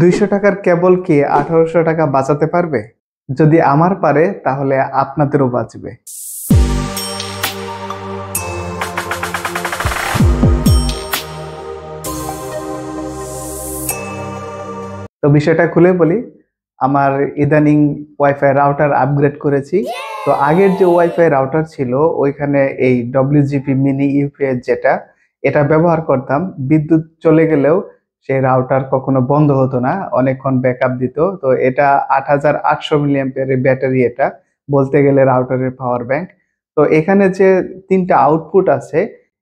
200 টাকার কেবল কি 1800 টাকা বাঁচাতে পারবে? যদি আমার পারে তাহলে আপনাদেরও বাঁচবে। তো বিষয়টা খুলে বলি, আমার ইদানিং ওয়াইফাই রাউটার আপগ্রেড করেছি। তো আগের যে ওয়াইফাই রাউটার ছিল ওইখানে এই WGP মিনি ইউপিএস এটা ব্যবহার করতাম। বিদ্যুৎ চলে গেলেও সেই রাউটার কখনো বন্ধ হতো না, অনেকক্ষণ ব্যাকআপ দিত। তো এটা 8800 মিলিঅ্যাম্পিয়ারের ব্যাটারি, এটা বলতে গেলে রাউটারের পাওয়ার ব্যাংক। তো এখানে যে তিনটা আউটপুট আছে,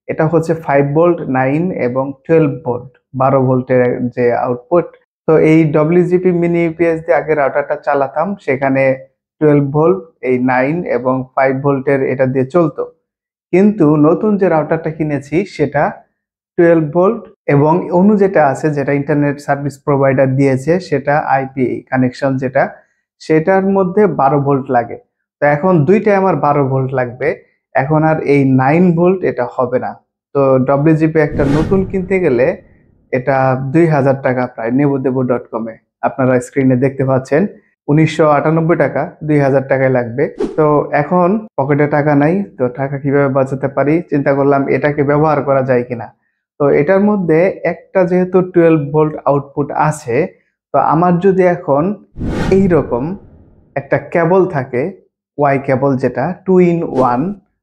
এটা হচ্ছে 5 ভোল্ট, 9 এবং 12 ভোল্ট, 12 ভোল্টের যে আউটপুট। তো এই WGP মিনি ইউপিএস দিয়ে আগে রাউটারটা চালাতাম, সেখানে 12 ভোল্ট, এই 9 এবং 5 ভোল্টের এটা দিয়ে চলতো। কিন্তু নতুন যে রাউটারটা কিনেছি সেটা 12 ভোল্ট এবং অনু যেটা আছে, যেটা ইন্টারনেট সার্ভিস প্রোভাইডার দিয়েছে, সেটা আইপি কানেকশন যেটা, সেটার মধ্যে 12 ভোল্ট লাগে। তো এখন দুইটাই আমার 12 ভোল্ট লাগবে। এখন আর এই 9 ভোল্ট এটা হবে না। তো WGP একটা নতুন কিনতে গেলে এটা 2000 টাকা প্রায় nebudebu.com-এ আপনারা স্ক্রিনে দেখতে পাচ্ছেন, 1998 টাকা, 2000 টাকায় লাগবে। তো এখন পকেটে টাকা নাই, তো টাকা কিভাবে বাঁচাতে পারি চিন্তা করলাম এটাকে ব্যবহার করা যায় কিনা। তো এটার মধ্যে একটা যেহেতু 12 ভোল্ট আউটপুট আছে, তো আমার যদি এখন এই রকম একটা কেবল থাকে, ওয়াই কেবল, যেটা 2 in 1,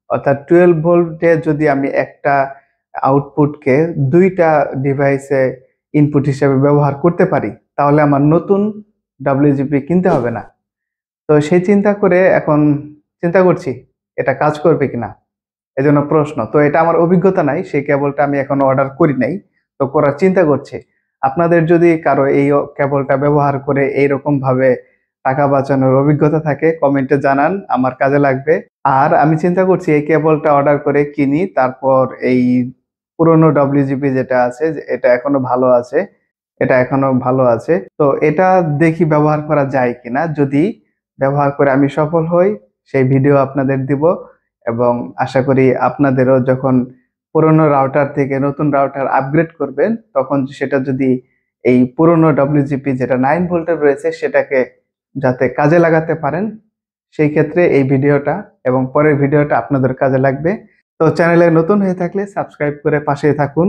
অর্থাৎ 12 ভোল্টে যদি আমি একটা আউটপুটকে দুইটা ডিভাইসে ইনপুট হিসেবে ব্যবহার করতে পারি, তাহলে আমার নতুন WGP কিনতে হবে না। তো সেই চিন্তা করে এখন চিন্তা করছি এটা কাজ করবে কিনা, এজন্য প্রশ্ন। তো এটা আমার অভিজ্ঞতা নাই, সেই কেবলটা আমি এখন অর্ডার করি নাই, তো করার চিন্তা করছি। আপনাদের যদি কারো এই কেবলটা ব্যবহার করে এইরকম ভাবে টাকা বাঁচানোর অভিজ্ঞতা থাকে, কমেন্টে জানান, আমার কাজে লাগবে। আর আমি চিন্তা করছি এই কেবলটা অর্ডার করে কিনি, তারপর এই পুরনো WGP যেটা আছে, এটা এখনো ভালো আছে, এটা এখনো ভালো আছে। তো এটা দেখি ব্যবহার করা যায় কিনা। যদি ব্যবহার করে আমি সফল হই, সেই ভিডিও আপনাদের দিব। এবং আশা করি আপনাদেরও যখন পুরনো রাউটার থেকে নতুন রাউটার আপগ্রেড করবেন, তখন সেটা যদি এই পুরনো WGP যেটা 9 ভোল্টের রয়েছে সেটাকে যাতে কাজে লাগাতে পারেন, সেই ক্ষেত্রে এই ভিডিওটা এবং পরের ভিডিওটা আপনাদের কাজে লাগবে। তো চ্যানেলে নতুন হয়ে থাকলে সাবস্ক্রাইব করে পাশেই থাকুন,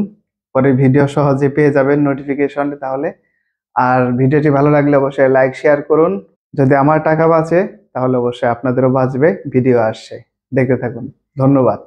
পরের ভিডিও সহজে পেয়ে যাবেন নোটিফিকেশন তাহলে। আর ভিডিওটি ভালো লাগলে অবশ্যই লাইক শেয়ার করুন। যদি আমার টাকা বাঁচে তাহলে অবশ্যই আপনাদেরও বাঁচবে। ভিডিও আসছে, দেখতে থাকুন। ধন্যবাদ।